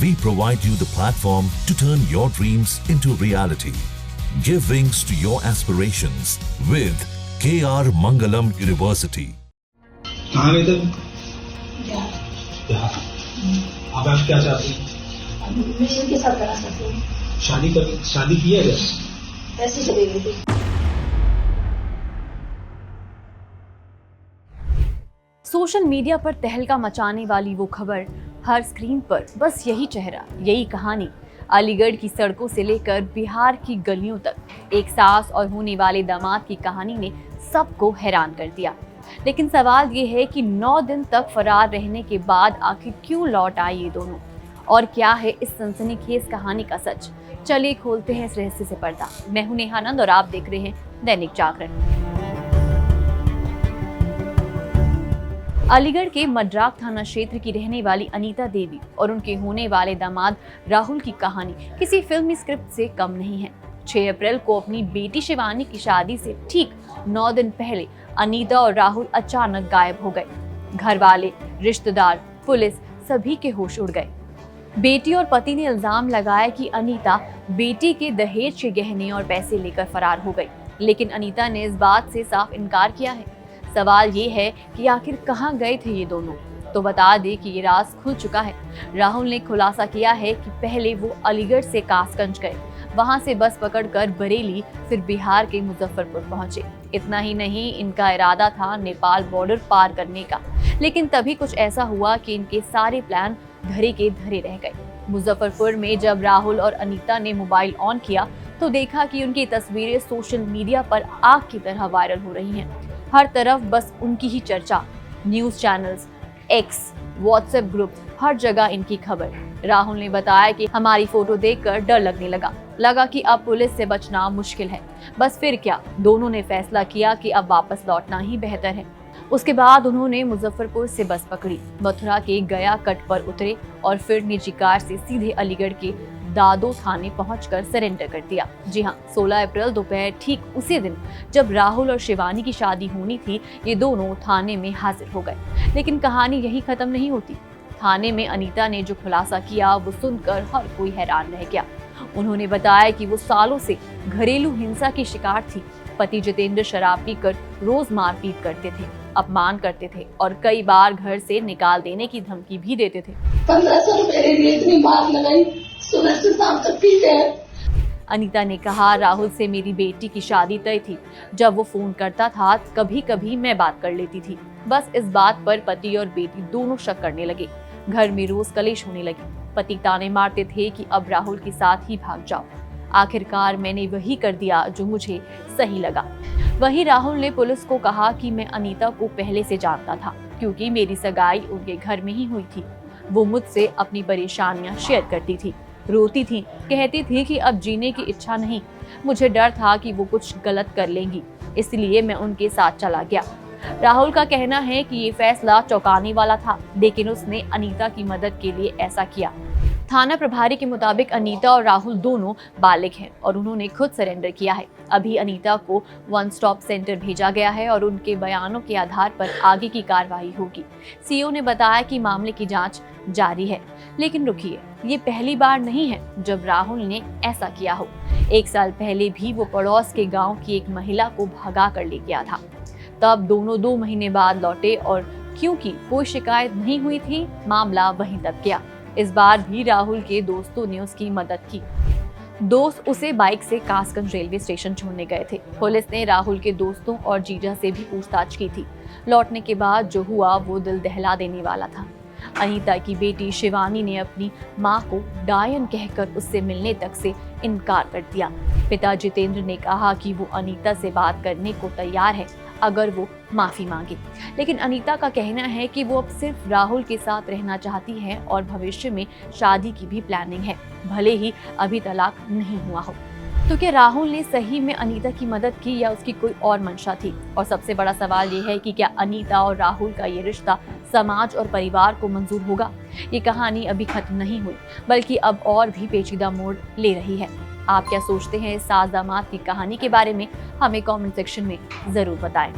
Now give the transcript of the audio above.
We provide you the platform to turn your dreams into reality. Give wings to your aspirations with KR Mangalam University. कहाँ गए थे? बिहार। बिहार। अब आप क्या चाहते हैं? मैं इनके साथ करना चाहती हूँ। शादी की है क्या? ऐसे चले गए थे। सोशल मीडिया पर तहलका मचाने वाली वो खबर, हर स्क्रीन पर बस यही चेहरा, यही कहानी। अलीगढ़ की सड़कों से लेकर बिहार की गलियों तक एक सास और होने वाले दामाद की कहानी ने सबको हैरान कर दिया। लेकिन सवाल ये है कि 9 दिन तक फरार रहने के बाद आखिर क्यों लौट आए ये दोनों, और क्या है इस सनसनीखेज कहानी का सच। चलिए खोलते हैं इस रहस्य से पर्दा। मैं हूं नेहा नंद और आप देख रहे हैं दैनिक जागरण। अलीगढ़ के मड्राक थाना क्षेत्र की रहने वाली अनीता देवी और उनके होने वाले दामाद राहुल की कहानी किसी फिल्मी स्क्रिप्ट से कम नहीं है। 6 अप्रैल को अपनी बेटी शिवानी की शादी से ठीक 9 दिन पहले अनीता और राहुल अचानक गायब हो गए। घर वाले, रिश्तेदार, पुलिस सभी के होश उड़ गए। बेटी और पति ने इल्जाम लगाया कि अनीता बेटी के दहेज के गहने और पैसे लेकर फरार हो गई, लेकिन अनीता ने इस बात से साफ इनकार किया है। सवाल ये है कि आखिर कहां गए थे ये दोनों। तो बता दें कि ये राज खुल चुका है। राहुल ने खुलासा किया है कि पहले वो अलीगढ़ से कासगंज गए, वहां से बस पकड़कर बरेली, फिर बिहार के मुजफ्फरपुर पहुंचे। इतना ही नहीं, इनका इरादा था नेपाल बॉर्डर पार करने का, लेकिन तभी कुछ ऐसा हुआ कि इनके सारे प्लान धरे के धरे रह गए। मुजफ्फरपुर में जब राहुल और अनीता ने मोबाइल ऑन किया तो देखा कि उनकी तस्वीरें सोशल मीडिया पर आग की तरह वायरल हो रही हैं। हर तरफ बस उनकी ही चर्चा, news channels, X, WhatsApp group, हर जगह इनकी खबर। राहुल ने बताया कि हमारी फोटो देखकर डर लगने लगा कि अब पुलिस से बचना मुश्किल है। बस फिर क्या, दोनों ने फैसला किया कि अब वापस लौटना ही बेहतर है। उसके बाद उन्होंने मुजफ्फरपुर से बस पकड़ी, मथुरा के गया कट पर उतरे और फिर निजी कार से सीधे अलीगढ़ के दादो थाने पहुंचकर सरेंडर कर दिया। जी हाँ, 16 अप्रैल दोपहर ठीक उसी दिन जब राहुल और शिवानी की शादी होनी थी, ये दोनों थाने में हाजिर हो गए। लेकिन कहानी यही खत्म नहीं होती। थाने में अनीता ने जो खुलासा किया वो सुनकर हर कोई हैरान रह गया। उन्होंने बताया कि वो सालों से घरेलू हिंसा की शिकार थी। पति जितेंद्र शराब पीकर रोज मारपीट करते थे, अपमान करते थे और कई बार घर से निकाल देने की धमकी भी देते थे। 1500 रुपए के लिए इतनी मार लगाई, सुबह से शाम तक पीते हैं। अनीता ने कहा, राहुल से मेरी बेटी की शादी तय थी। जब वो फोन करता था कभी कभी मैं बात कर लेती थी। बस इस बात पर पति और बेटी दोनों शक करने लगे। घर में रोज कलेश होने लगी। पति ताने मारते थे कि अब राहुल के साथ ही भाग जाओ। आखिरकार मैंने वही कर दिया जो मुझे सही लगा। वही राहुल ने पुलिस को कहा कि मैं अनीता को पहले से जानता था, क्योंकि मेरी सगाई उनके घर में ही हुई थी। वो मुझसे अपनी परेशानियां शेयर करती थी, रोती थी, कहती थी कि अब जीने की इच्छा नहीं। मुझे डर था कि वो कुछ गलत कर लेंगी, इसलिए मैं उनके साथ चला गया। राहुल का कहना है कि ये फैसला चौंकाने वाला था, लेकिन उसने अनीता की मदद के लिए ऐसा किया। थाना प्रभारी के मुताबिक अनीता और राहुल दोनों बालिग हैं और उन्होंने खुद सरेंडर किया है। अभी अनीता को 1 स्टॉप सेंटर भेजा गया है और उनके बयानों के आधार पर आगे की कार्रवाई होगी। सीओ ने बताया कि मामले की जांच जारी है। लेकिन रुकिए, ये पहली बार नहीं है जब राहुल ने ऐसा किया हो। 1 साल पहले भी वो पड़ोस के गाँव की एक महिला को भगा कर ले गया था। तब दोनों 2 महीने बाद लौटे और क्योंकि कोई शिकायत नहीं हुई थी, मामला वहीं तक गया। इस बार भी राहुल के दोस्तों ने उसकी मदद की। दोस्त उसे बाइक से कासगंज रेलवे स्टेशन छोड़ने गए थे। पुलिस ने राहुल के दोस्तों और जीजा से भी पूछताछ की थी। लौटने के बाद जो हुआ वो दिल दहला देने वाला था। अनीता की बेटी शिवानी ने अपनी मां को डायन कहकर उससे मिलने तक से इनकार कर दिया। पिता जितेंद्र ने कहा कि वो अनीता से बात करने को तैयार है अगर वो माफी मांगे, लेकिन अनीता का कहना है कि वो अब सिर्फ राहुल के साथ रहना चाहती है और भविष्य में शादी की भी प्लानिंग है, भले ही अभी तलाक नहीं हुआ हो। तो क्या राहुल ने सही में अनीता की मदद की या उसकी कोई और मंशा थी? और सबसे बड़ा सवाल ये है कि क्या अनीता और राहुल का ये रिश्ता समाज और परिवार को मंजूर होगा? ये कहानी अभी खत्म नहीं हुई, बल्कि अब और भी पेचीदा मोड़ ले रही है। आप क्या सोचते हैं इस सास दामाद की कहानी के बारे में? हमें कमेंट सेक्शन में जरूर बताएं।